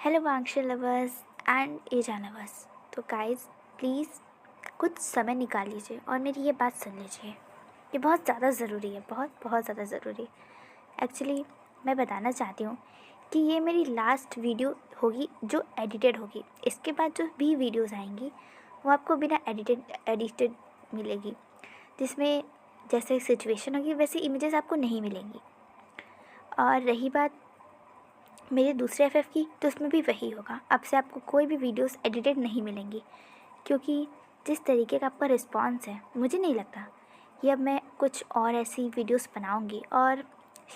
Hello वांगशी lovers and एजा lovers. तो guys please कुछ समय निकाल लीजिए और मेरी ये बात सुन लीजिए। ये बहुत ज़्यादा ज़रूरी है, बहुत बहुत ज़्यादा ज़रूरी। एक्चुअली मैं बताना चाहती हूँ कि ये मेरी लास्ट वीडियो होगी जो एडिटेड होगी। इसके बाद जो भी वीडियोस आएंगी वो आपको बिना एडिटेड मिलेगी, जिसमें जैसे सिचुएशन होगी वैसे इमेजेस आपको नहीं मिलेंगी। और रही बात मेरे दूसरे एफएफ की, तो उसमें भी वही होगा। अब से आपको कोई भी वीडियोस एडिटेड नहीं मिलेंगी, क्योंकि जिस तरीके का आपका रिस्पांस है मुझे नहीं लगता कि अब मैं कुछ और ऐसी वीडियोस बनाऊंगी। और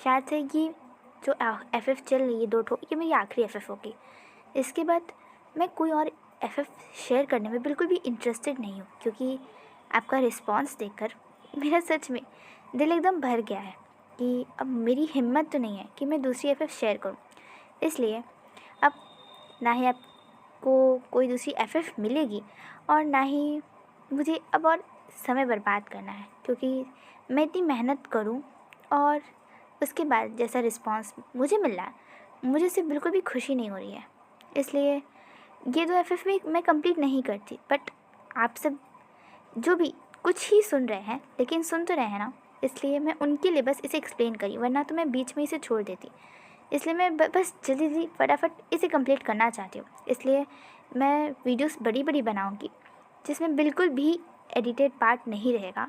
शायद से ये जो एफएफ चल रही है 2 ठो, ये मेरी आखिरी एफएफ होगी। इसके बाद मैं कोई और एफएफ शेयर करने में बिल्कुल भी इंटरेस्टेड नहीं हूँ, क्योंकि आपका रिस्पांस देखकर मेरा सच में दिल एकदम भर गया है कि अब मेरी हिम्मत तो नहीं है कि मैं दूसरी एफएफ शेयर करूँ। इसलिए अब ना ही आपको कोई दूसरी एफएफ मिलेगी और ना ही मुझे अब और समय बर्बाद करना है, क्योंकि मैं इतनी मेहनत करूं और उसके बाद जैसा रिस्पांस मुझे मिल रहा है मुझे उससे बिल्कुल भी खुशी नहीं हो रही है। इसलिए ये 2 एफएफ भी मैं कंप्लीट नहीं करती। बट आप सब जो भी कुछ ही सुन रहे हैं, लेकिन सुन तो रहे हैं ना, इसलिए मैं उनके लिए बस इसे एक्सप्लेन करी, वरना तो मैं बीच में इसे छोड़ देती। इसलिए मैं बस जल्दी जल्दी फटाफट इसे कंप्लीट करना चाहती हूँ। इसलिए मैं वीडियोस बड़ी बड़ी बनाऊँगी जिसमें बिल्कुल भी एडिटेड पार्ट नहीं रहेगा।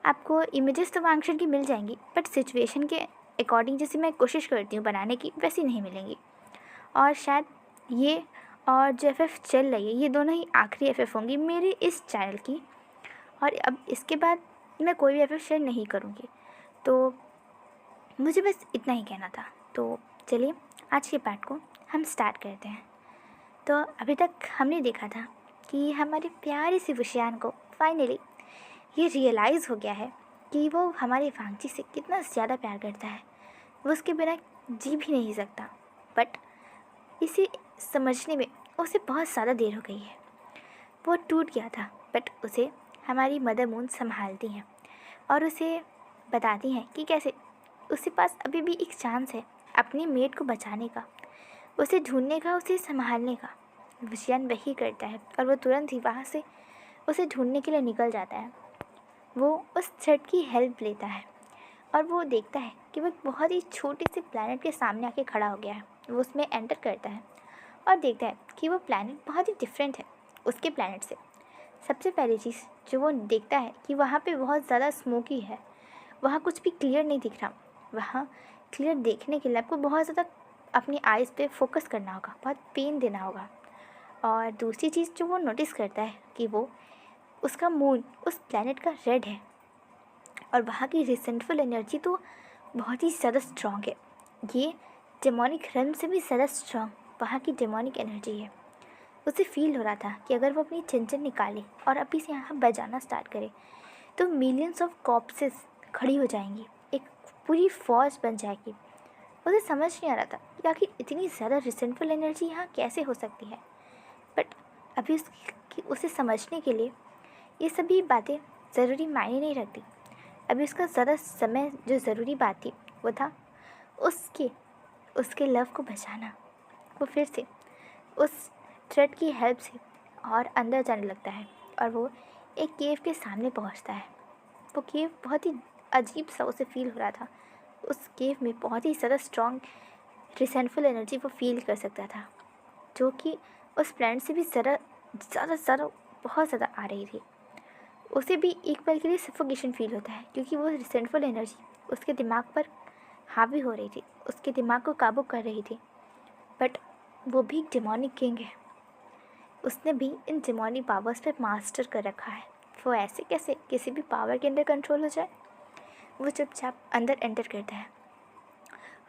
आपको इमेजेस तो वांगशन की मिल जाएंगी, बट सिचुएशन के अकॉर्डिंग जैसे मैं कोशिश करती हूँ बनाने की वैसी नहीं मिलेंगी। और शायद ये और जो एफएफ चल रही है ये दोनों ही आखिरी एफएफ होंगी मेरे इस चैनल की। और अब इसके बाद मैं कोई भी एफएफ शेयर नहीं करूँगी। तो मुझे बस इतना ही कहना था। तो चलिए आज के पार्ट को हम स्टार्ट करते हैं। तो अभी तक हमने देखा था कि हमारे प्यारे से वशियान को फाइनली ये रियलाइज़ हो गया है कि वो हमारे वांगची से कितना ज़्यादा प्यार करता है, वो उसके बिना जी भी नहीं सकता। बट इसे समझने में उसे बहुत ज़्यादा देर हो गई है। वो टूट गया था, बट उसे हमारी मदर मून संभालती हैं और उसे बताती हैं कि कैसे उसके पास अभी भी एक चांस है अपनी मेट को बचाने का, उसे ढूंढने का, उसे संभालने का। विशियन वही करता है और वो तुरंत ही वहाँ से उसे ढूंढने के लिए निकल जाता है। वो उस थ्रेड की हेल्प लेता है और वो देखता है कि वो एक बहुत ही छोटे से प्लैनेट के सामने आके खड़ा हो गया है। वो उसमें एंटर करता है और देखता है कि वो प्लैनेट बहुत ही डिफरेंट है उसके प्लैनेट से। सबसे पहली चीज़ जो वो देखता है कि वहाँ पे बहुत ज़्यादा स्मोकी है, वहाँ कुछ भी क्लियर नहीं दिख रहा। वहाँ क्लियर देखने के लिए आपको बहुत ज़्यादा अपनी आइज़ पे फोकस करना होगा, बहुत पेन देना होगा। और दूसरी चीज़ जो वो नोटिस करता है कि वो उसका मून उस प्लैनेट का रेड है और वहाँ की रिसेंटफुल एनर्जी तो बहुत ही ज़्यादा स्ट्रॉन्ग है। ये डेमोनिक रेल्म से भी ज़्यादा स्ट्रॉन्ग वहाँ की डेमोनिक एनर्जी है। उसे फील हो रहा था कि अगर वो अपनी चिंचन निकाले और अभी से यहाँ बजाना स्टार्ट करे तो मिलियंस ऑफ कॉप्सेस खड़ी हो जाएंगी, एक पूरी फौज बन जाएगी। उसे समझ नहीं आ रहा था कि आखिर इतनी ज़्यादा रिसेंटफुल एनर्जी यहाँ कैसे हो सकती है। बट अभी उसे समझने के लिए ये सभी बातें ज़रूरी मायने नहीं रखती। अभी उसका ज़्यादा समय जो ज़रूरी बात थी वो था उसके लव को बचाना। वो फिर से उस थ्रेड की हेल्प से और अंदर जाने लगता है और वो एक केव के सामने पहुंचता है। वो केव बहुत ही अजीब सा उसे फील हो रहा था। उस केव में बहुत ही ज़्यादा स्ट्रॉन्ग रिसेंटफुल एनर्जी वो फील कर सकता था, जो कि उस प्लैनेट से भी ज़्यादा ज़्यादा ज़्यादा बहुत ज़्यादा आ रही थी। उसे भी एक पल के लिए सफोकेशन फील होता है, क्योंकि वो रिसेंटफुल एनर्जी उसके दिमाग पर हावी हो रही थी, उसके दिमाग को काबू कर रही थी। बट वो भी एक डेमोनिक किंग है, उसने भी इन डेमोनिक पावर्स पे मास्टर कर रखा है। वो ऐसे कैसे किसी भी पावर के अंदर कंट्रोल हो जाए। वो चुपचाप अंदर एंटर करता है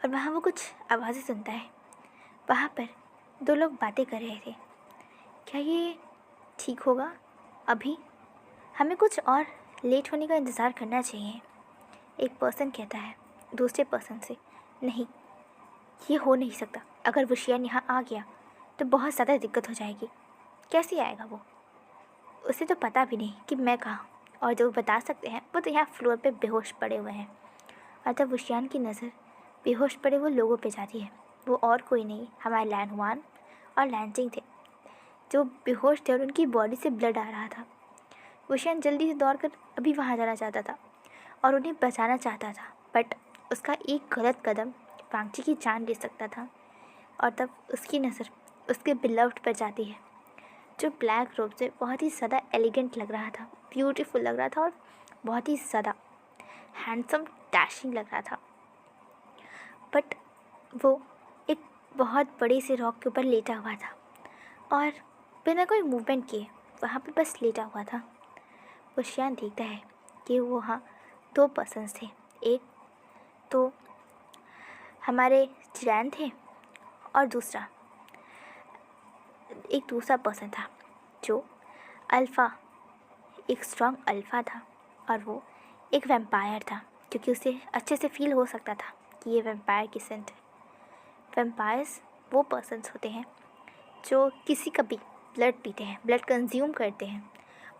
और वहाँ वो कुछ आवाज़ें सुनता है। वहाँ पर 2 लोग बातें कर रहे थे। क्या ये ठीक होगा? अभी हमें कुछ और लेट होने का इंतज़ार करना चाहिए। एक पर्सन कहता है दूसरे पर्सन से, नहीं ये हो नहीं सकता। अगर वशियन यहाँ आ गया तो बहुत ज़्यादा दिक्कत हो जाएगी। कैसे आएगा वो? उसे तो पता भी नहीं कि मैं कहाँ, और जो बता सकते हैं वो तो यहाँ फ्लोर पे बेहोश पड़े हुए हैं। और तब वशियान की नज़र बेहोश पड़े वो लोगों पे जाती है। वो और कोई नहीं, हमारे लैनहुआन और लैंचिंग थे जो बेहोश थे और उनकी बॉडी से ब्लड आ रहा था। वुशियान जल्दी से दौड़कर अभी वहाँ जाना चाहता था और उन्हें बचाना चाहता था, बट उसका एक गलत कदम वांगची की जान ले सकता था। और तब उसकी नज़र उसके बिलव्ड पर जाती है, जो ब्लैक रोब से बहुत ही ज़्यादा एलिगेंट लग रहा था, ब्यूटीफुल लग रहा था और बहुत ही ज़्यादा हैंडसम डैशिंग लग रहा था। बट वो एक बहुत बड़े से रॉक के ऊपर लेटा हुआ था और बिना कोई मूवमेंट किए वहाँ पे बस लेटा हुआ था। वुशियान देखता है कि वहाँ 2 पर्सन्स थे। एक तो हमारे चिरैन थे और एक दूसरा पर्सन था जो अल्फ़ा, एक स्ट्रॉन्ग अल्फ़ा था और वो एक वैम्पायर था, क्योंकि उसे अच्छे से फील हो सकता था कि ये वैम्पायर की सेंट है। वैम्पायर्स वो पर्सन्स होते हैं जो किसी का भी ब्लड पीते हैं, ब्लड कंज्यूम करते हैं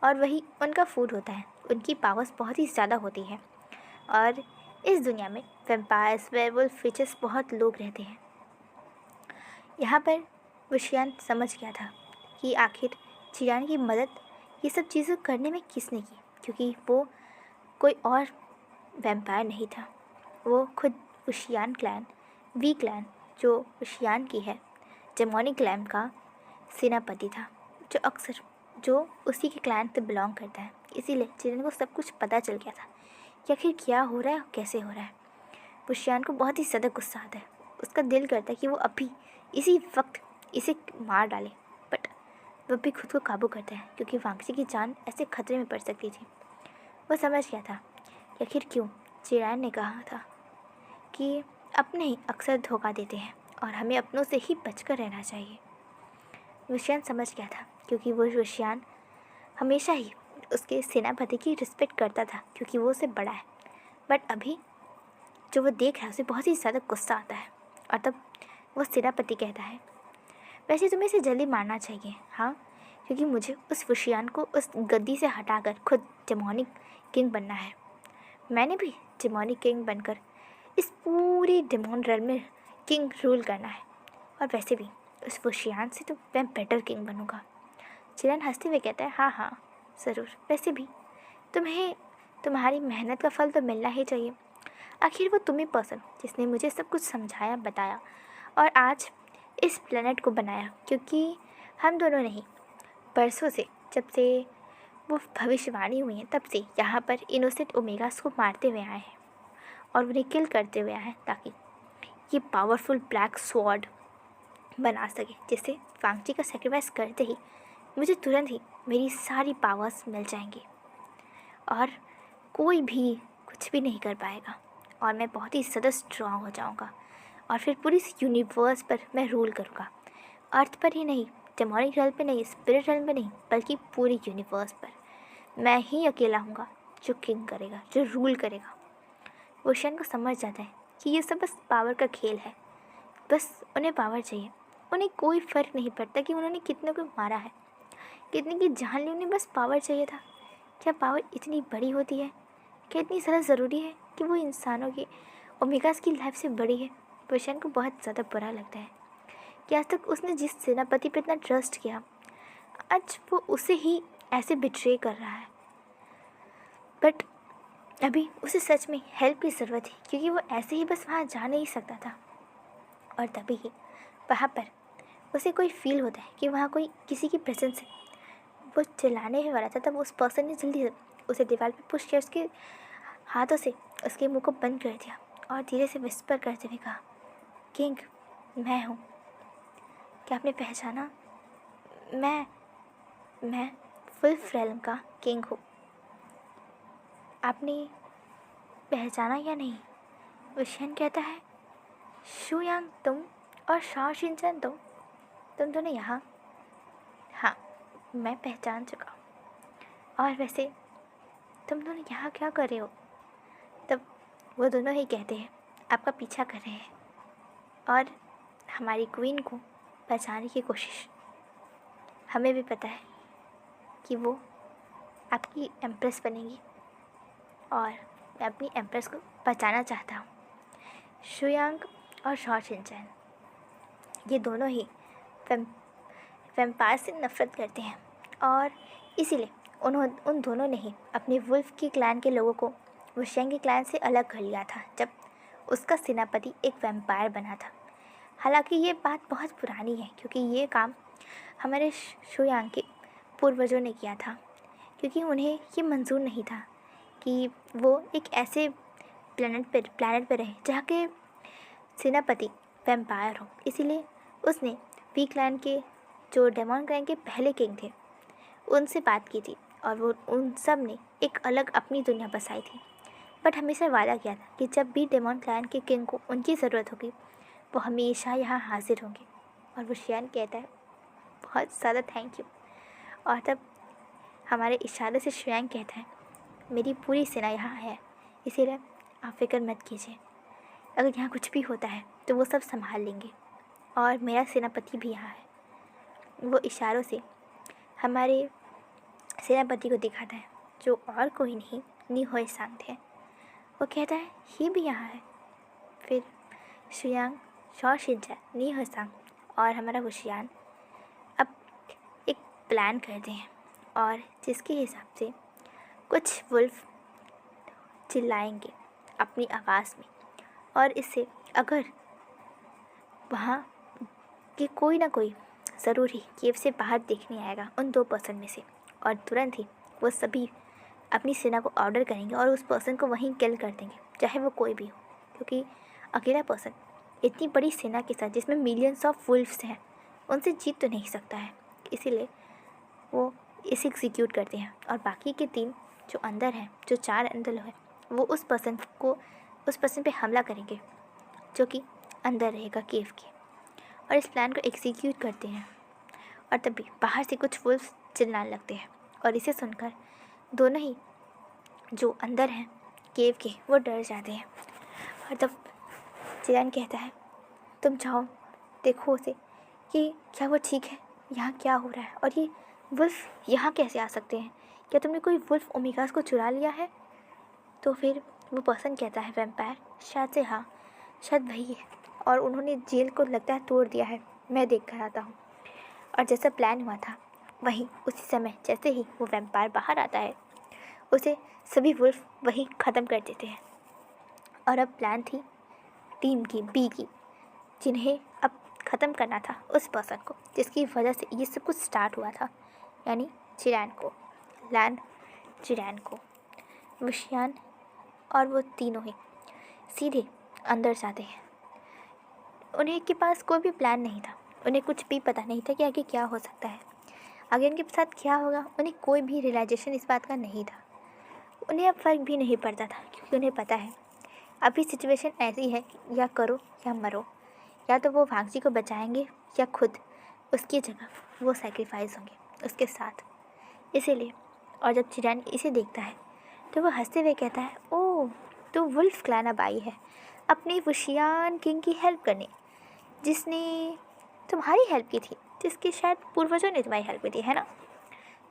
और वही उनका फूड होता है। उनकी पावर्स बहुत ही ज़्यादा होती है और इस दुनिया में वैम्पायर्स, वेयरवुल्फ, विचेस बहुत लोग रहते हैं। यहाँ पर वुशियान समझ गया था कि आखिर चिरैन की मदद ये सब चीज़ें करने में किसने की, क्योंकि वो कोई और वैम्पायर नहीं था, वो खुद वुशियान क्लैन, वी क्लैन जो वुशियान की है, डेमोनिक क्लैन का सेनापति था, जो उसी के क्लैन से बिलोंग करता है। इसीलिए चिरैन को सब कुछ पता चल गया था कि आखिर क्या हो रहा है और कैसे हो रहा है। वुशियान को बहुत ही ज़्यादा गुस्सा आता है। उसका दिल करता है कि वो अभी इसी वक्त इसे मार डाले, बट वह भी खुद को काबू करता है क्योंकि वांगची की जान ऐसे खतरे में पड़ सकती थी। वह समझ गया था कि आखिर क्यों चिरैन ने कहा था कि अपने ही अक्सर धोखा देते हैं और हमें अपनों से ही बचकर रहना चाहिए। वुशियान समझ गया था क्योंकि वो वुशियान हमेशा ही उसके सेनापति की रिस्पेक्ट करता था क्योंकि वो उससे बड़ा है, बट अभी जो वो देख रहा है उसे बहुत ही ज़्यादा गुस्सा आता है। और तब वो सेनापति कहता है, वैसे तुम्हें इसे जल्दी मारना चाहिए, हाँ, क्योंकि मुझे उस वुशियान को उस गद्दी से हटाकर खुद डेमोनिक किंग बनना है। मैंने भी डेमोनिक किंग बनकर इस पूरी डेमोन रेल्म में किंग रूल करना है, और वैसे भी उस वुशियान से तो मैं बेटर किंग बनूंगा। चिरैन हंसते हुए कहता है, हाँ हाँ ज़रूर, वैसे भी तुम्हें तुम्हारी मेहनत का फल तो मिलना ही चाहिए। आखिर वो तुम ही पर्सन जिसने मुझे सब कुछ समझाया, बताया और आज इस प्लेनेट को बनाया, क्योंकि हम दोनों नहीं, बरसों से, जब से वो भविष्यवाणी हुई है तब से यहाँ पर इनोसेंट ओमेगास को मारते हुए आए हैं और उन्हें किल करते हुए आए हैं ताकि ये पावरफुल ब्लैक स्वॉर्ड बना सके, जिससे वांगची का सेक्रीफाइस करते ही मुझे तुरंत ही मेरी सारी पावर्स मिल जाएंगी और कोई भी कुछ भी नहीं कर पाएगा और मैं बहुत ही ज़्यादा स्ट्रॉन्ग हो जाऊंगा और फिर पूरी यूनिवर्स पर मैं रूल करूंगा। अर्थ पर ही नहीं, डेमोनिक रेल्म पे नहीं, स्पिरिट रेल्म पे नहीं, बल्कि पूरी यूनिवर्स पर मैं ही अकेला हूँगा जो किंग करेगा, जो रूल करेगा। वुशियान को समझ जाता है कि ये सब बस पावर का खेल है, बस उन्हें पावर चाहिए। उन्हें कोई फ़र्क नहीं पड़ता कि उन्होंने कितने को मारा है, कितने की जान ली, उन्हें बस पावर चाहिए था। क्या पावर इतनी बड़ी होती है? क्या इतनी ज़्यादा ज़रूरी है कि वो इंसानों की, ओमेगास की लाइफ से बड़ी है? वुशियान को बहुत ज़्यादा बुरा लगता है कि आज तक उसने जिस सेनापति पर इतना ट्रस्ट किया, आज वो उसे ही ऐसे बिट्रे कर रहा है। बट अभी उसे सच में हेल्प की ज़रूरत है, क्योंकि वो ऐसे ही बस वहाँ जा नहीं सकता था। और तभी ही वहाँ पर उसे कोई फील होता है कि वहाँ कोई किसी की प्रेजेंस है। वो चिल्लाने ही वाला था तब उस पर्सन ने जल्दी से उसे दीवार पर पुश किया, उसके हाथों से उसके मुंह को बंद कर दिया और धीरे से विस्पर करते हुए कहा, किंग, मैं हूँ। क्या आपने पहचाना? मैं वुल्फ रेल्म का किंग हूँ। आपने पहचाना या नहीं? वुशियान कहता है, शू यांग तुम और शाओ शिनचैन तुम दोनों यहाँ? हाँ, मैं पहचान चुका हूँ। और वैसे तुम दोनों यहाँ क्या कर रहे हो? तब वो दोनों ही कहते हैं, आपका पीछा कर रहे हैं और हमारी क्वीन को बचाने की कोशिश। हमें भी पता है कि वो आपकी एम्प्रेस बनेगी और मैं अपनी एम्प्रेस को बचाना चाहता हूँ। शू यांग और शाओ शिनचैन ये दोनों ही वैम्पायर से नफ़रत करते हैं और इसीलिए उन दोनों ने ही अपने वुल्फ की क्लैन के लोगों को वुशियांग के क्लैन से अलग कर लिया था जब उसका सेनापति एक वैम्पायर बना था। हालांकि ये बात बहुत पुरानी है क्योंकि ये काम हमारे शुयांग के पूर्वजों ने किया था, क्योंकि उन्हें ये मंजूर नहीं था कि वो एक ऐसे प्लैनेट पर रहे जहाँ के सेनापति वैम्पायर हो। इसीलिए उसने वी क्लैन के जो डेमन क्लैन के पहले किंग थे उनसे बात की थी और वो उन सब ने एक अलग अपनी दुनिया बसाई थी। बट हमेशा वादा किया था कि जब भी डेमन क्लैन के किंग को उनकी ज़रूरत होगी वो हमेशा यहाँ हाजिर होंगे। और वो शियान कहता है बहुत ज़्यादा थैंक यू। और तब हमारे इशारे से शियान कहता है मेरी पूरी सेना यहाँ है, इसीलिए आप फिक्र मत कीजिए। अगर यहाँ कुछ भी होता है तो वो सब संभाल लेंगे और मेरा सेनापति भी यहाँ है। वो इशारों से हमारे सेनापति को दिखाता है जो और कोई नहीं नी होए सांग थे। वो कहता है ये भी यहाँ है। फिर शुयांग, शॉ शिनचा, नी होए सांग और हमारा वुशियान अब एक प्लान करते हैं और जिसके हिसाब से कुछ वुल्फ चिल्लाएंगे अपनी आवाज़ में और इससे अगर वहाँ कि कोई ना कोई ज़रूर ही केव से बाहर देखने आएगा उन 2 पर्सन में से, और तुरंत ही वो सभी अपनी सेना को ऑर्डर करेंगे और उस पर्सन को वहीं किल कर देंगे, चाहे वो कोई भी हो। क्योंकि अकेला पर्सन इतनी बड़ी सेना के साथ जिसमें मिलियंस ऑफ वुल्फ्स हैं उनसे जीत तो नहीं सकता है। इसीलिए वो इसे एग्जीक्यूट करते हैं और बाकी के 3 जो अंदर हैं, जो 4 अंदर हैं, वो उस पर्सन पे हमला करेंगे जो कि अंदर रहेगा केव के, और इस प्लान को एग्जीक्यूट करते हैं। और तभी बाहर से कुछ वुल्फ चिल्लाने लगते हैं और इसे सुनकर दोनों ही जो अंदर हैं केव के वो डर जाते हैं। और तब चिरान कहता है तुम जाओ देखो उसे कि क्या वो ठीक है, यहाँ क्या हो रहा है और ये वुल्फ यहाँ कैसे आ सकते हैं, क्या तुमने कोई वुल्फ ओमेगास को चुरा लिया है। तो फिर वो पर्सन कहता है वैम्पायर शायद से हाँ, शायद वही है और उन्होंने जेल को लगता है तोड़ दिया है, मैं देख कर आता हूँ। और जैसा प्लान हुआ था वहीं उसी समय जैसे ही वो वैम्पायर बाहर आता है उसे सभी वुल्फ वहीं ख़त्म कर देते हैं। और अब प्लान थी टीम की बी की, जिन्हें अब ख़त्म करना था उस पर्सन को जिसकी वजह से ये सब कुछ स्टार्ट हुआ था, यानी लैन चिरैन को। वुशियान और वो तीनों ही सीधे अंदर जाते हैं। उन्हें के पास कोई भी प्लान नहीं था, उन्हें कुछ भी पता नहीं था कि आगे क्या हो सकता है, आगे उनके साथ क्या होगा। उन्हें कोई भी रियलाइजेशन इस बात का नहीं था। उन्हें अब फ़र्क भी नहीं पड़ता था क्योंकि उन्हें पता है अभी सिचुएशन ऐसी है कि या करो या मरो, या तो वो वांगजी को बचाएंगे या खुद उसकी जगह वो सैक्रिफाइस होंगे उसके साथ। इसीलिए और जब चिरैन इसे देखता है तो वो हंसते हुए कहता है ओह तो वुल्फ क्लैन अब आई है अपने वुशियान किंग की हेल्प करने, जिसने तुम्हारी हेल्प की थी, जिसकी शायद पूर्वजों ने तुम्हारी हेल्प की थी, है ना।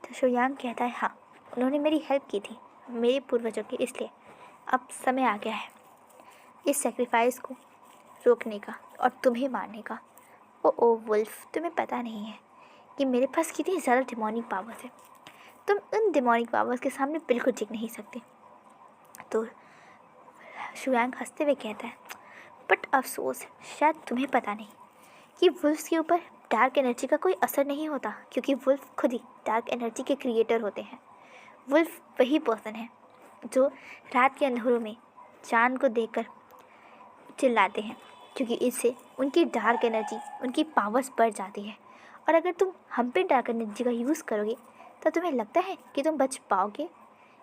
तो शुयांग कहता है हाँ, उन्होंने मेरी हेल्प की थी मेरे पूर्वजों की, इसलिए अब समय आ गया है इस सेक्रीफाइस को रोकने का और तुम्हें मारने का। ओ वुल्फ, तुम्हें पता नहीं है कि मेरे पास कितनी ज़्यादा डिमोनिक पावर्स है, तुम उन डिमोनिक पावर्स के सामने बिल्कुल टिक नहीं सकते। तो शुयांग हंसते हुए कहता है बट अफसोस शायद तुम्हें पता नहीं कि वुल्फ्स के ऊपर डार्क एनर्जी का कोई असर नहीं होता, क्योंकि वुल्फ खुद ही डार्क एनर्जी के क्रिएटर होते हैं। वुल्फ वही पर्सन है जो रात के अंधेरों में चांद को देखकर चिल्लाते हैं, क्योंकि इससे उनकी डार्क एनर्जी, उनकी पावर्स बढ़ जाती है। और अगर तुम हम पे डार्क एनर्जी का यूज़ करोगे तो तुम्हें लगता है कि तुम बच पाओगे।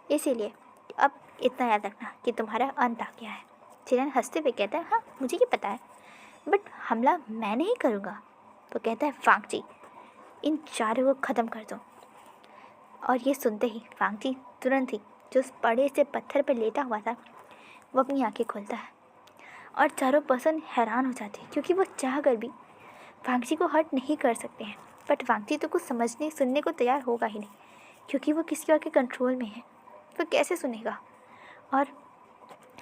इसीलिए अब इतना याद रखना कि तुम्हारा अंत आ गया है। चिरैन हंसते हुए कहता है हाँ मुझे ये पता है, बट हमला मैं नहीं करूँगा। तो कहता है वांगजी इन चारों को ख़त्म कर दो। और ये सुनते ही वांगजी तुरंत ही जो उस बड़े से पत्थर पर लेटा हुआ था वो अपनी आंखें खोलता है और चारों पर्सन हैरान हो जाते हैं, क्योंकि वो चाह कर भी वांगजी को हर्ट नहीं कर सकते हैं। बट वांगजी तो कुछ समझने सुनने को तैयार होगा ही नहीं, क्योंकि वो किसी और के कंट्रोल में है, वो कैसे सुनेगा। और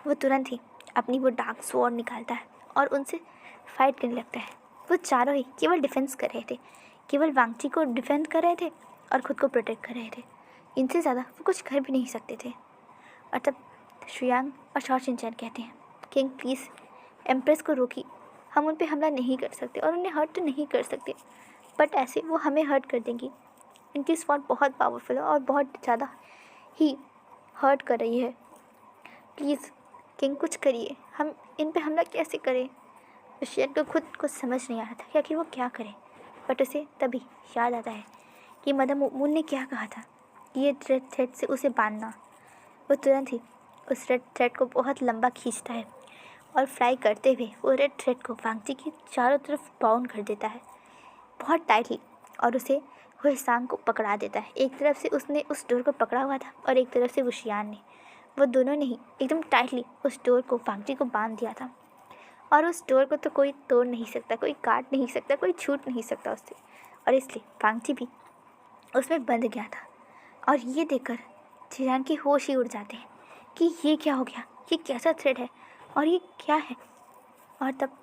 वो तुरंत ही अपनी वो डार्क स्वॉर्ड निकालता है और उनसे फाइट करने लगता है। वो चारों ही केवल डिफेंस कर रहे थे, केवल वांगची को डिफेंड कर रहे थे और ख़ुद को प्रोटेक्ट कर रहे थे। इनसे ज़्यादा वो कुछ कर भी नहीं सकते थे। और तब शुयांग और शॉ शिनचैन कहते हैं, किंग प्लीज़ एम्प्रेस को रोकिए, हम उन पे हमला नहीं कर सकते और उन्हें हर्ट तो नहीं कर सकते, बट ऐसे वो हमें हर्ट कर देंगी। इनकी स्वॉर्ड बहुत पावरफुल है और बहुत ज़्यादा ही हर्ट कर रही है। प्लीज़ किंग कुछ करिए, हम इन पे हमला कैसे करें। शुयांग को खुद को समझ नहीं आ रहा था कि आखिर वो क्या करे, बट उसे तभी याद आता है कि मदर मून ने क्या कहा था कि ये रेड थ्रेड से उसे बांधना। वो तुरंत ही उस रेड थ्रेड को बहुत लंबा खींचता है और फ्राई करते हुए वो रेड थ्रेड को वांगची की चारों तरफ बाउंड कर देता है बहुत टाइटली, और उसे वो सांग को पकड़ा देता है। एक तरफ से उसने उस डोर को पकड़ा हुआ था और एक तरफ से वो शियान ने, वो दोनों ने ही एकदम टाइटली उस डोर को वांगची को बांध दिया था। और उस डोर को तो कोई तोड़ नहीं सकता, कोई काट नहीं सकता, कोई छूट नहीं सकता उससे, और इसलिए वांगची भी उसमें बंध गया था। और ये देखकर चिरान की होश ही उड़ जाते हैं कि ये क्या हो गया, ये कैसा थ्रेड है और ये क्या है। और तब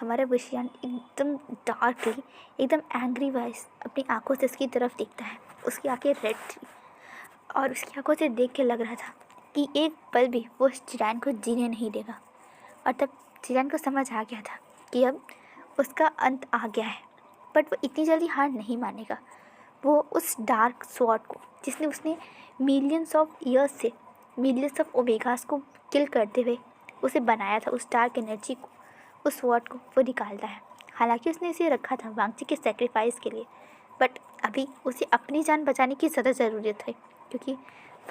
हमारा बुशियान एकदम डार्कली, एकदम एंग्री वॉइस अपनी आंखों से उसकी तरफ देखता है। उसकी आंखें रेड थी और उसकी आंखों से देख के लग रहा था कि एक पल भी वो उस चिरान को जीने नहीं देगा। और तब चिरान को समझ आ गया था कि अब उसका अंत आ गया है, बट वो इतनी जल्दी हार नहीं मानेगा। वो उस डार्क स्वॉर्ड को, जिसने उसने मिलियंस ऑफ ईयर्स से मिलियंस ऑफ ओमेगास को किल करते हुए उसे बनाया था, उस डार्क एनर्जी को, उस स्वॉर्ड को वो निकालता है। हालांकि उसने इसे रखा था वांगची के सेक्रीफाइस के लिए, बट अभी उसे अपनी जान बचाने की ज़्यादा ज़रूरत है, क्योंकि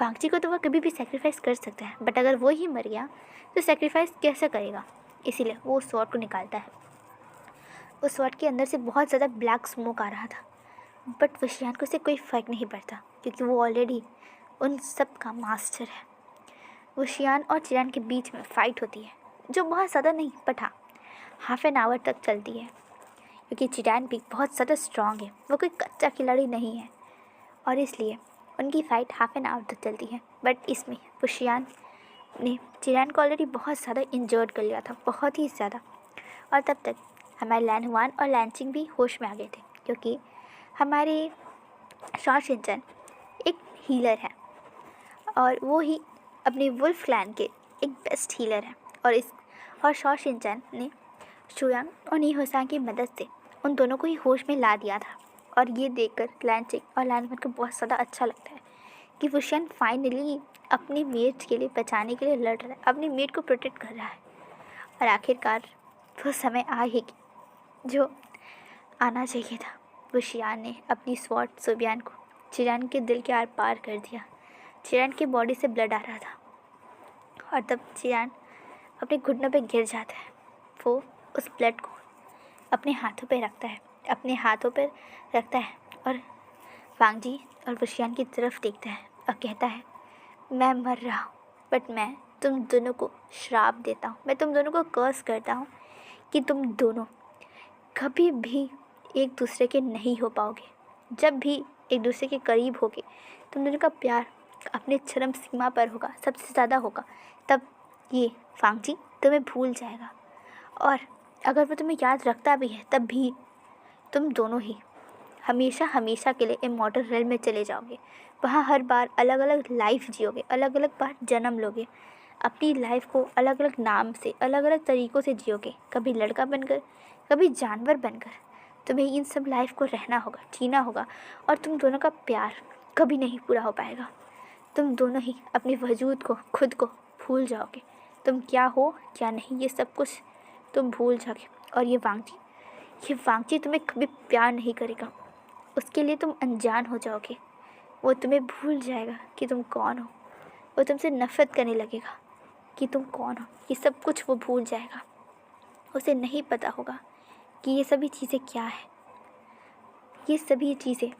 वांगची को तो वह कभी भी सेक्रीफाइस कर सकता है, बट अगर वो ही मर गया तो सेक्रीफाइस कैसे करेगा। इसीलिए वो उस स्वॉर्ड को निकालता है। उस स्वॉर्ड के अंदर से बहुत ज़्यादा ब्लैक स्मोक आ रहा था, बट वशियान को उससे कोई फ़र्क नहीं पड़ता, क्योंकि वो ऑलरेडी उन सब का मास्टर है। वशियान और चिरान के बीच में फ़ाइट होती है, जो बहुत ज़्यादा नहीं बट हाँ हाफ एन आवर तक चलती है, क्योंकि चिरान भी बहुत ज़्यादा स्ट्रॉन्ग है, वो कोई कच्चा खिलाड़ी नहीं है, और इसलिए उनकी फ़ाइट हाफ एन आवर तक चलती है। बट इसमें वशियान ने चिरान को ऑलरेडी बहुत ज़्यादा इंजर्ड कर लिया था, बहुत ही ज़्यादा। और तब तक हमारे लैन हुआन और लैंचिंग भी होश में आ गए थे, क्योंकि हमारे शॉ शिनचैन एक हीलर है और वो ही अपने वुल्फ क्लैन के एक बेस्ट हीलर हैं। और शॉ शिनचैन ने शुयांग और नी होसांग की मदद से उन दोनों को ही होश में ला दिया था। और ये देखकर लैंचिंग और लैनवन को बहुत ज़्यादा अच्छा लगता है कि वुशियान फाइनली अपनी मेट के लिए बचाने के लिए लड़ रहा है, अपनी मेट को प्रोटेक्ट कर रहा है। और आखिरकार वो समय आ ही जो आना चाहिए था। वशियान ने अपनी स्वॉर्ड सुबियान को चिरान के दिल के आर पार कर दिया। चिरान की बॉडी से ब्लड आ रहा था और तब चिरान अपने घुटनों पे गिर जाता है। वो उस ब्लड को अपने हाथों पे रखता है और वांगजी और वशियान की तरफ देखता है और कहता है, मैं मर रहा हूँ, बट मैं तुम दोनों को श्राप देता हूँ, मैं तुम दोनों को कर्स करता हूँ कि तुम दोनों कभी भी एक दूसरे के नहीं हो पाओगे। जब भी एक दूसरे के करीब होगे, तुम दोनों का प्यार अपने चरम सीमा पर होगा, सबसे ज़्यादा होगा, तब ये वांगजी तुम्हें भूल जाएगा। और अगर वो तुम्हें याद रखता भी है, तब भी तुम दोनों ही हमेशा हमेशा के लिए इमॉर्टल रेल्म में चले जाओगे। वहाँ हर बार अलग अलग लाइफ जियोगे, अलग अलग बार जन्म लोगे, अपनी लाइफ को अलग अलग नाम से, अलग अलग तरीक़ों से जियोगे, कभी लड़का बनकर, कभी जानवर बनकर। तुम्हें इन सब लाइफ को रहना होगा, जीना होगा, और तुम दोनों का प्यार कभी नहीं पूरा हो पाएगा। तुम दोनों ही अपने वजूद को, खुद को भूल जाओगे। तुम क्या हो क्या नहीं, ये सब कुछ तुम भूल जाओगे। और ये वांगची तुम्हें कभी प्यार नहीं करेगा, उसके लिए तुम अनजान हो जाओगे। वो तुम्हें भूल जाएगा कि तुम कौन हो, वो तुमसे नफ़रत करने लगेगा कि तुम कौन हो। ये सब कुछ वो भूल जाएगा। उसे नहीं पता होगा कि ये सभी चीज़ें क्या है। ये सभी चीज़ें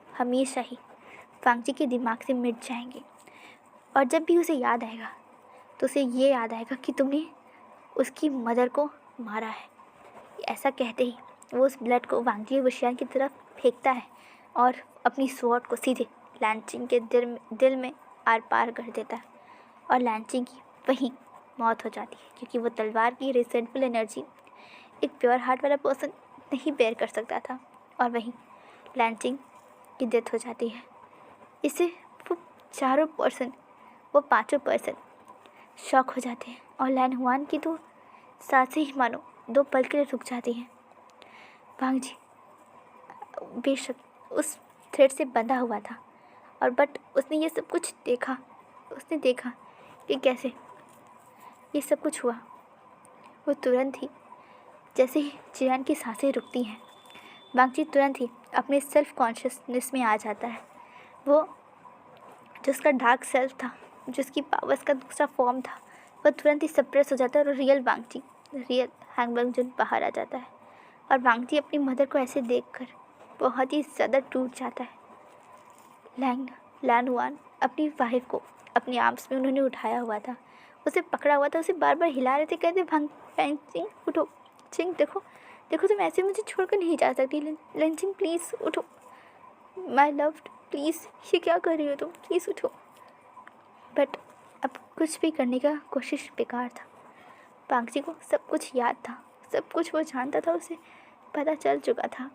हमेशा ही वांगची के दिमाग से मिट जाएंगी, और जब भी उसे याद आएगा तो उसे ये याद आएगा कि तुमने उसकी मदर को मारा है। ऐसा कहते ही वो उस ब्लड को वांगजी और वशियान की तरफ फेंकता है और अपनी स्वॉर्ड को सीधे लैंचिंग के दिल में आर पार कर देता है, और लैंचिंग की वहीं मौत हो जाती है, क्योंकि वो तलवार की रिसेंटफुल एनर्जी एक प्योर हार्ट वाला पर्सन नहीं बेयर कर सकता था। और वहीं लैंचिंग की डेथ हो जाती है। इससे वो चारों पर्सन, वो पांचों पर्सन शॉक हो जाते हैं और लैन हुआन की तो सांसें ही मानो 2 पल के लिए रुक जाती हैं। वांग जी बेशक उस थ्रेड से बंधा हुआ था और बट उसने ये सब कुछ देखा। उसने देखा कि कैसे ये सब कुछ हुआ। वो तुरंत ही, जैसे ही जियान की सांसें रुकती हैं, वांग जी तुरंत ही अपने सेल्फ कॉन्शियसनेस में आ जाता है। वो जो उसका डार्क सेल्फ था, जो उसकी पावर्स का दूसरा फॉर्म था, वह तुरंत ही सप्रेस हो जाता है और रियल वांग जी, रियल हैंग बंगजून बाहर आ जाता है। और वांग जी अपनी मदर को ऐसे देखकर बहुत ही ज़्यादा टूट जाता है। लैन हुआन अपनी वाइफ को अपनी आर्म्स में उन्होंने उठाया हुआ था, उसे पकड़ा हुआ था, उसे बार बार हिला रहे थे, कहते वांग चिंग उठो, चिंग देखो देखो, तुम ऐसे मुझे छोड़कर नहीं जा सकती, लैंचिंग प्लीज़ उठो, माई लव्ड प्लीज़, ये क्या कर रही हो तुम, प्लीज़ उठो। बट अब कुछ भी करने का कोशिश बेकार था। वांग जी को सब कुछ याद था, सब कुछ वो जानता था, उसे पता चल चुका था।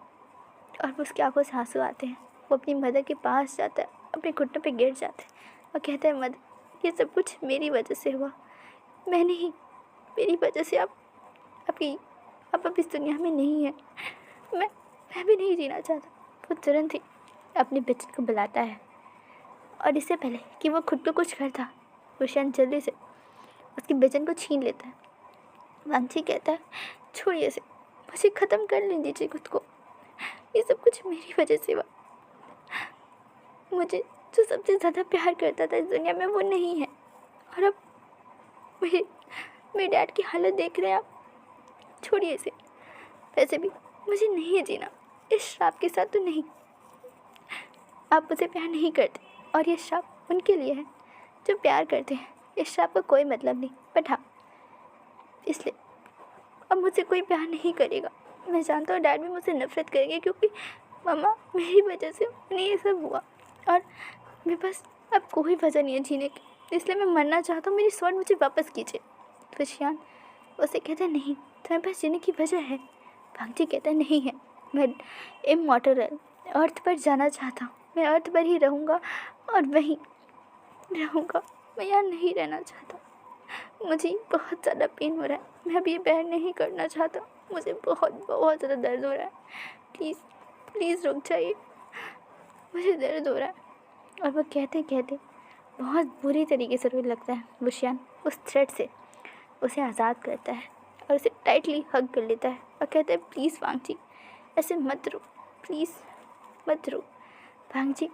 और उसकी आंखों से आंसू आते हैं। वो अपनी मदर के पास जाता है, अपने घुटनों पे गिर जाता है और कहता है, मदर ये सब कुछ मेरी वजह से हुआ, मैंने ही, मेरी वजह से आप अब इस दुनिया में नहीं है, मैं भी नहीं जीना चाहता। वो तुरंत ही अपने बच्चे को बुलाता है और इससे पहले कि वो खुद को कुछ करता, वुशियान जल्दी से उसकी बेचन को छीन लेता है। वांग जी कहता है, छोड़िए इसे, मुझे ख़त्म कर लेने दीजिए खुद को, ये सब कुछ मेरी वजह से हुआ। मुझे जो सबसे ज़्यादा प्यार करता था इस दुनिया में वो नहीं है, और अब मेरे डैड की हालत देख रहे हैं आप, छोड़िए इसे। वैसे भी मुझे नहीं है जीना इस श्राप के साथ, तो नहीं, आप मुझे प्यार नहीं करते और ये श्राप उनके लिए है जो प्यार करते हैं। इस श्राप का कोई मतलब नहीं, बट हाँ, इसलिए अब मुझसे कोई प्यार नहीं करेगा। मैं जानता हूँ डैड भी मुझसे नफरत करेंगे, क्योंकि मम्मा मेरी वजह से उन्हें ये सब हुआ और मेरे पास अब कोई वजह नहीं है जीने की, इसलिए मैं मरना चाहता हूँ, मेरी स्वर्ण मुझे वापस कीजिए। वुशियान उसे कहता है, नहीं, तुम्हारे पास जीने की वजह है। वांग जी कहता है, नहीं है, मैं इमॉर्टल अर्थ पर जाना चाहता हूँ, मैं अर्थ पर ही रहूँगा और वहीं रहूँगा, मैं यहाँ नहीं रहना चाहता। मुझे बहुत ज़्यादा पेन हो रहा है, मैं अब ये बेयर नहीं करना चाहता, मुझे बहुत बहुत ज़्यादा दर्द हो रहा है, प्लीज़ प्लीज़ रुक जाइए, मुझे दर्द हो रहा है। और वह कहते कहते बहुत बुरी तरीके से रोने लगता है। वुशियान उस थ्रेड से उसे आज़ाद करता है और उसे टाइटली हग कर लेता है और कहता है, प्लीज़ वांग जी ऐसे मत रो, प्लीज़ मत रो, वांग जी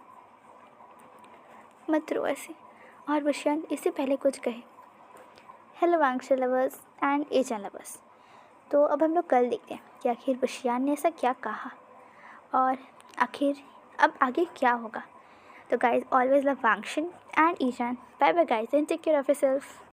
मत रो ऐसे। और वुशियान इससे पहले कुछ कहे, हेलो वांगशे लवर्स एंड एशियन लवर्स। तो अब हम लोग कल देखते हैं कि आखिर वुशियान ने ऐसा क्या कहा और आखिर अब आगे क्या होगा। तो गाइज, ऑलवेज लव वांगशन एंड ईशान। Bye bye guys and take care of yourself.